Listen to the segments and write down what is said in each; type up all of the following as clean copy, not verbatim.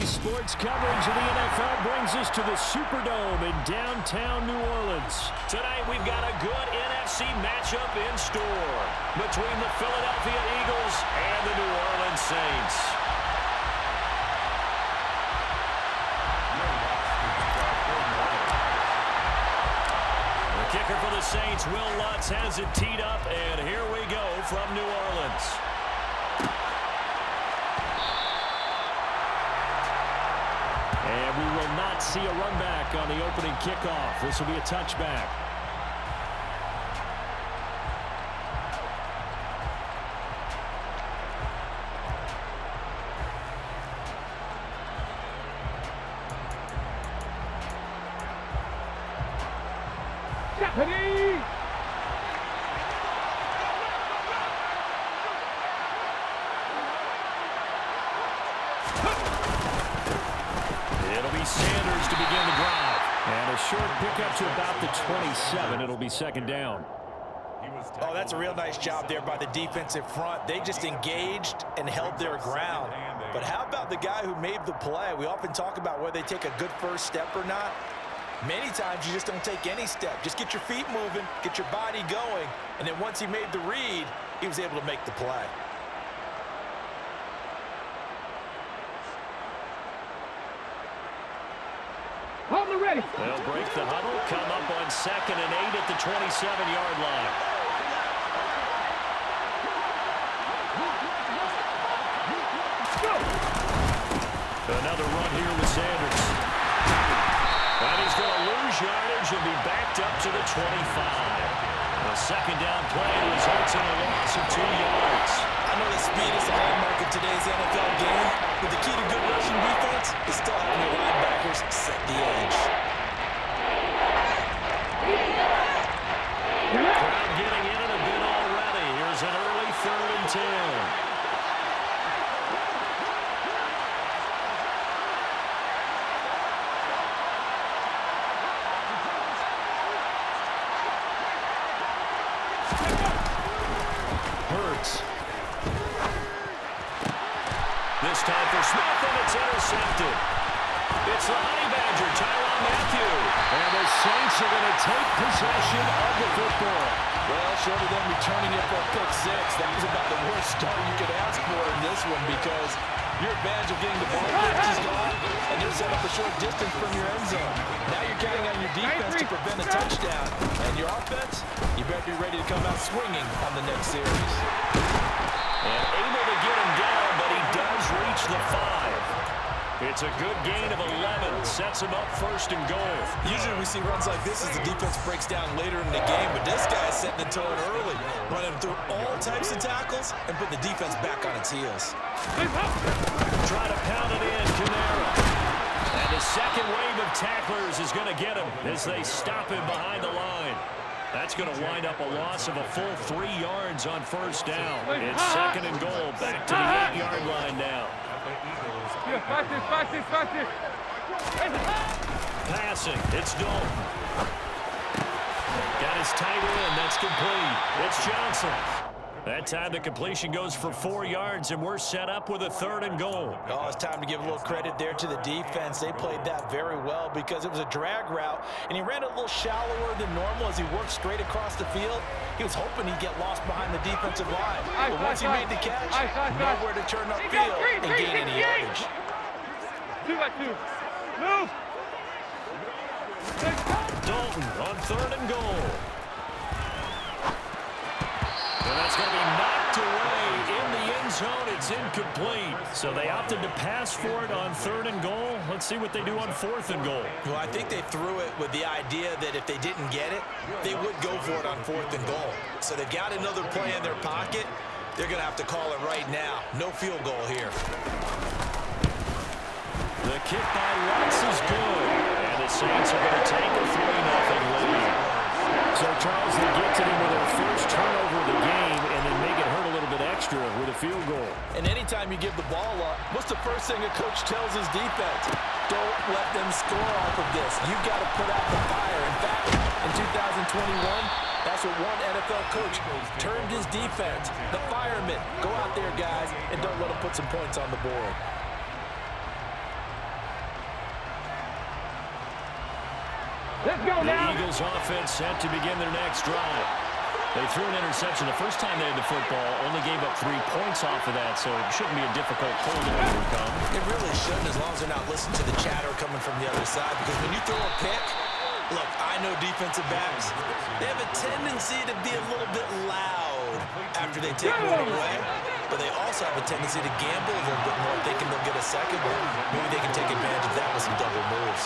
Sports coverage of the NFL brings us to the Superdome in downtown New Orleans. Tonight we've got a good NFC matchup in store between the Philadelphia Eagles and the New Orleans Saints. The kicker for the Saints, Will Lutz, has it teed up, and here we go from New Orleans. And we will not see a run back on the opening kickoff. This will be a touchback. Ready? It'll be Sanders to begin the drive. And a short pickup to about the 27. It'll be second down. Oh, that's a real nice job there by the defensive front. They just engaged and held their ground. But how about the guy who made the play? We often talk about whether they take a good first step or not. Many times you just don't take any step. Just get your feet moving, get your body going, and then once he made the read, he was able to make the play. Hold it ready. They'll break the huddle, come up on 2nd and 8 at the 27-yard line. Go. Another run here with Sanders. And he's going to lose yardage and be backed up to the 25. The second down play results in a loss of 2 yards. I know that speed is the hallmark of today's NFL game, but the key to good rushing defense is still having your linebackers set the edge. Crowd getting in it a bit already. Here's an early 3rd and 10. This time for Smith, and it's intercepted. It's the Honey Badger, Tyrann Mathieu. And the Saints are going to take possession of the football. Well, short of them returning it for a pick six, that was about the worst start you could ask for in this one because your advantage of getting the ball is gone, and you're set up a short distance from your end zone. Now you're counting on your defense to prevent a touchdown. And your offense, you better be ready to come out swinging on the next series. And able to get him down, but he does reach the 5. It's a good gain of 11. Sets him up 1st and goal. Usually we see runs like this as the defense breaks down later in the game, but this guy's setting the tone early, running through all types of tackles and putting the defense back on its heels. Try to pound it in, Kamara. And the second wave of tacklers is going to get him as they stop him behind the line. That's going to wind up a loss of a full 3 yards on 1st down. It's 2nd and goal, back to the 8-yard line now. Passing, it's Dalton. Got his tight end, that's complete. It's Johnson. That time the completion goes for 4 yards, and we're set up with a 3rd and goal. Oh, it's time to give a little credit there to the defense. They played that very well because it was a drag route, and he ran it a little shallower than normal as he worked straight across the field. He was hoping he'd get lost behind the defensive line. But once he made the catch, nowhere to turn upfield and gain any yardage. 2-2. Move. Dalton on 3rd and goal. And that's going to be knocked away in the end zone. It's incomplete. So they opted to pass for it on 3rd and goal. Let's see what they do on 4th and goal. Well, I think they threw it with the idea that if they didn't get it, they would go for it on 4th and goal. So they've got another play in their pocket. They're going to have to call it right now. No field goal here. The kick by Lutz is good. And the Saints are going to take a 3-0 lead. So, Charles, they get to them with their first turnover of the game and then make it hurt a little bit extra with a field goal. And anytime you give the ball up, what's the first thing a coach tells his defense? Don't let them score off of this. You've got to put out the fire. In fact, in 2021, that's what one NFL coach termed his defense. The firemen. Go out there, guys, and don't let them put some points on the board. Let's go now. The Eagles offense set to begin their next drive. They threw an interception the first time they had the football, only gave up 3 points off of that, so it shouldn't be a difficult pull to overcome. It really shouldn't, as long as they're not listening to the chatter coming from the other side, because when you throw a pick, look, I know defensive backs, they have a tendency to be a little bit loud after they take one away, but they also have a tendency to gamble a little bit more, thinking they'll get a second one. Maybe they can take advantage of that with some double moves.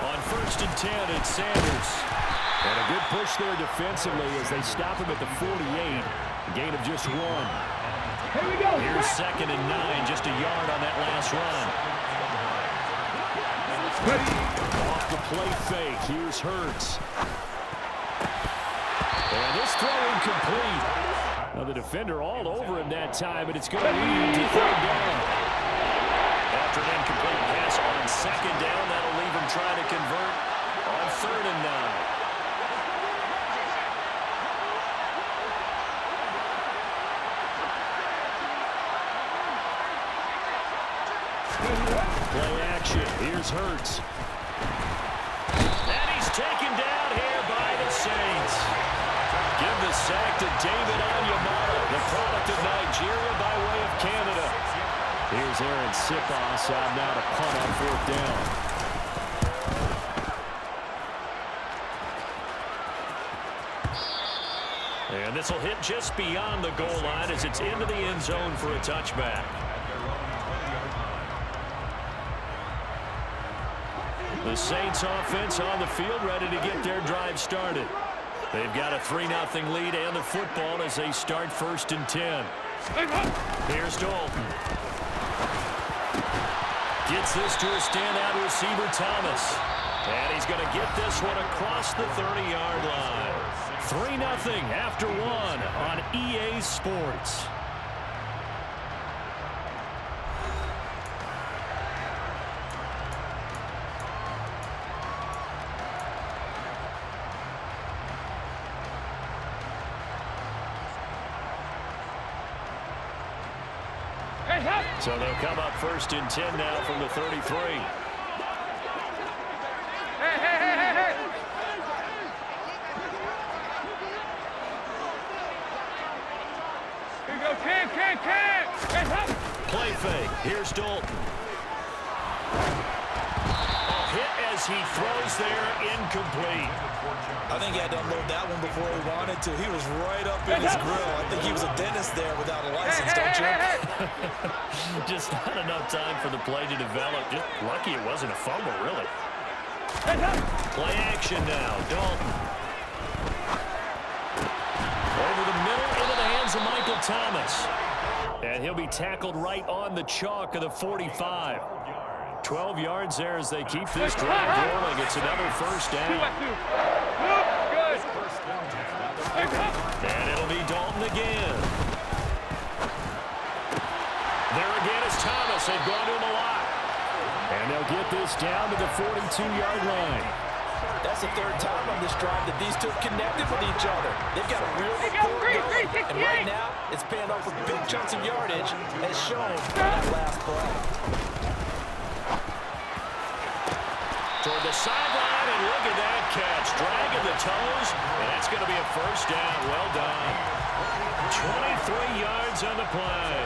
On 1st and 10, it's Sanders. And a good push there defensively as they stop him at the 48. A gain of just 1. Here we go. Here's 2nd and 9, just a yard on that last run. Off the play fake, here's Hurts. And this throw incomplete. Now the defender all over him that time, but it's going to lead to 3rd down. After an incomplete pass on 2nd down, that'll leave him trying to convert on 3rd and 9. Play action. Here's Hurts. And he's taken down here by the Saints. Give the sack to David Onyemata, the product of Nigeria by way of Canada. Here's Aaron Sipos out now to punt on 4th down. And this will hit just beyond the goal line as it's into the end zone for a touchback. The Saints offense on the field ready to get their drive started. They've got a 3-0 lead and the football as they start 1st and 10. Here's Dalton. Gets this to a standout receiver, Thomas. And he's going to get this one across the 30-yard line. 3-0 after 1 on EA Sports. So they'll come up 1st and 10 now from the 33. Hey. Here we go, can. Play fake. Here's Dalton. A hit as he throws there, incomplete. I think he had to unload that one before he wanted to. He was right up in his grill. I think he was a dentist there without a license, don't you? Just not enough time for the play to develop. Just lucky it wasn't a fumble, really. Play action now. Dalton. Over the middle, into the hands of Michael Thomas. And he'll be tackled right on the chalk of the 45. 12 yards there as they keep this drive rolling. It's another 1st down. Good. And it'll be Dalton again. There again is Thomas. They've gone to him a lot. And they'll get this down to the 42-yard line. That's the 3rd time on this drive that these two have connected with each other. They've got a real rapport going. And right now, it's paying off with big chunks of yardage, as shown in that last play. Toward the sideline, and look at that catch. Dragging the toes, and that's going to be a 1st down. Well done. 23 yards on the play.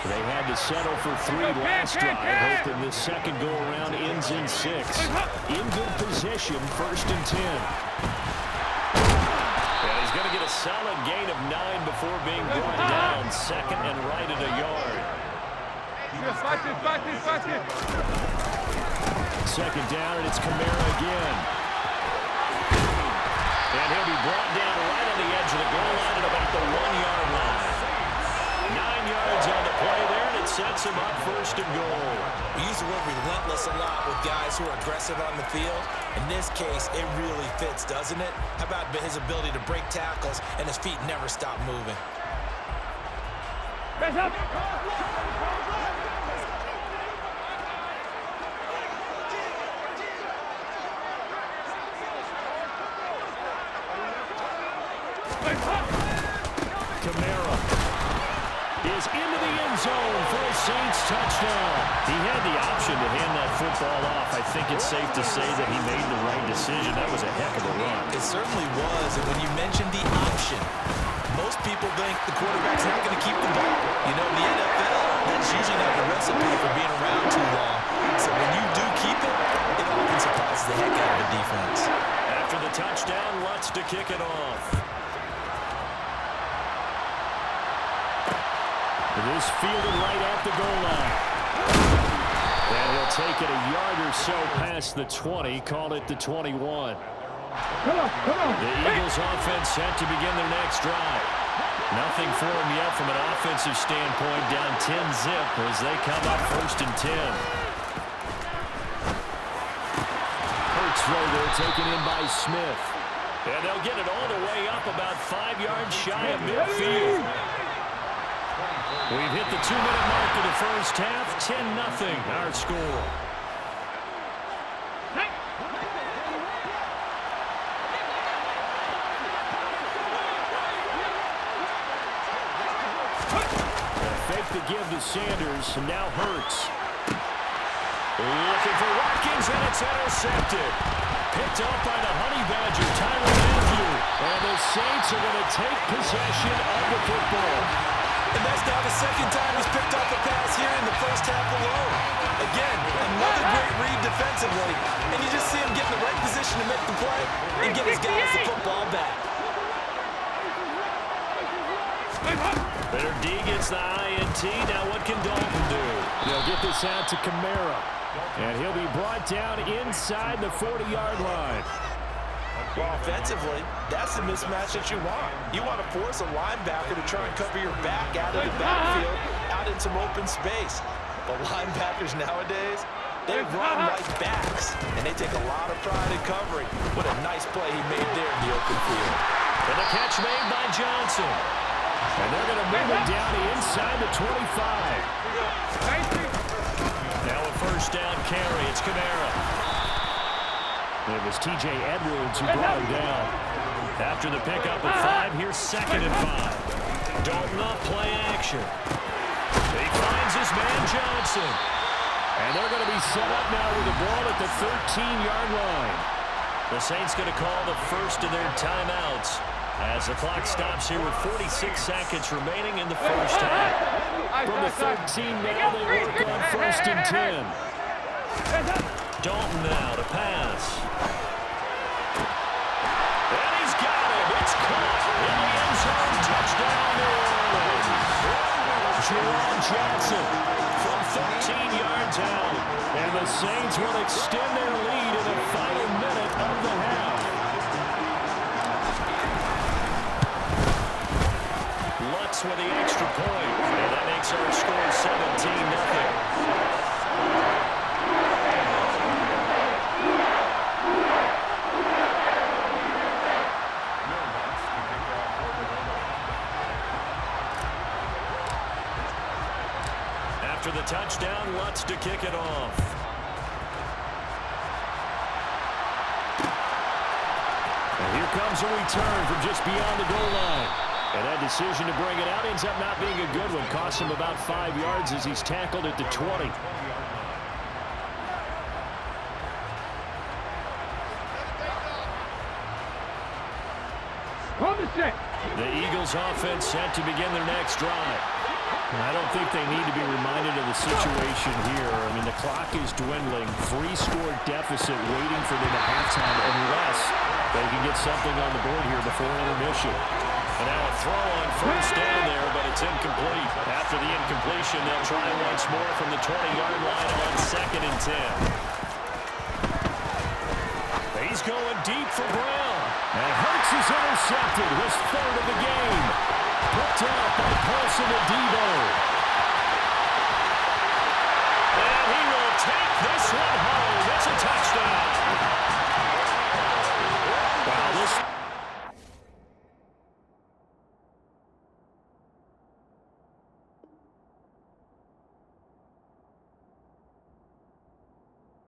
They had to settle for 3 last drive, hoping this second go-around ends in 6. In good position, 1st and 10. And he's going to get a solid gain of 9 before being brought down. 2nd and right at a yard. 2nd down, and it's Kamara again. And he'll be brought down right on the edge of the goal line at about the 1-yard line. 9 yards on the play there, and it sets him up 1st and goal. We use the word relentless a lot with guys who are aggressive on the field. In this case, it really fits, doesn't it? How about his ability to break tackles and his feet never stop moving? Press up. Kamara is into the end zone for a Saints touchdown. He had the option to hand that football football off, I think it's safe to say that he made the right decision. That was a heck of a run. It certainly was. And when you mentioned the option, most people think the quarterback's not going to keep the ball. You know, in the NFL, that's usually not the recipe for being around too long. So when you do keep it, it often surprises the heck out of the defense. After the touchdown, Lutz to kick it off. It is fielded right at the goal line. And he'll take it a yard or so past the 20, call it the 21. Come on. The Eagles offense set to begin their next drive. Nothing for them yet from an offensive standpoint, down 10-zip as they come up 1st and 10. Hurts throw there, taken in by Smith. And they'll get it all the way up about 5 yards shy of midfield. We've hit the 2-minute mark of the first half. 10-0 our score. Fake the give to Sanders, and now Hurts. Looking for Watkins, and it's intercepted. Picked up by the Honey Badger, Tyler Matthew. And the Saints are going to take possession of the football. And that's now the second time he's picked up a pass here in the first half alone. Again, another great read defensively. And you just see him get in the right position to make the play and get his guys the football back. Better D gets the INT. Now what can Dalton do? He'll get this out to Kamara. And he'll be brought down inside the 40-yard line. Well, offensively, that's the mismatch that you want. You want to force a linebacker to try and cover your back out of the backfield, out in some open space. But linebackers nowadays, they run like backs, and they take a lot of pride in covering. What a nice play he made there in the open field. And the catch made by Johnson. And they're going to move him down inside the 25. Now a first down carry. It's Kamara. It was T.J. Edwards who brought him down. After the pickup of 5, here's 2nd and 5. Dalton up, play action. He finds his man Johnson. And they're going to be set up now with the ball at the 13-yard line. The Saints going to call the first of their timeouts as the clock stops here with 46 seconds remaining in the first half. From the 13 now, they work on 1st and 10. Dalton now to pass. And he's got it. It's caught in the end zone. Touchdown, New Orleans. Jerome Jackson from 13 yards out. And the Saints will extend their lead in the final minute of the half. Lutz with the extra point. And that makes our score 17-0. After the touchdown, Lutz to kick it off. And here comes a return from just beyond the goal line. And that decision to bring it out ends up not being a good one. Costs him about 5 yards as he's tackled at the 20. The Eagles offense set to begin their next drive. I don't think they need to be reminded of the situation here. I mean, the clock is dwindling. 3-score deficit waiting for them at halftime unless they can get something on the board here before intermission. And now a throw on first down there, but it's incomplete. After the incompletion, they'll try once more from the 20-yard line on 2nd and 10. He's going deep for Brown. And Hurts is intercepted, his 3rd of the game. Picked up by Paulson and Debo.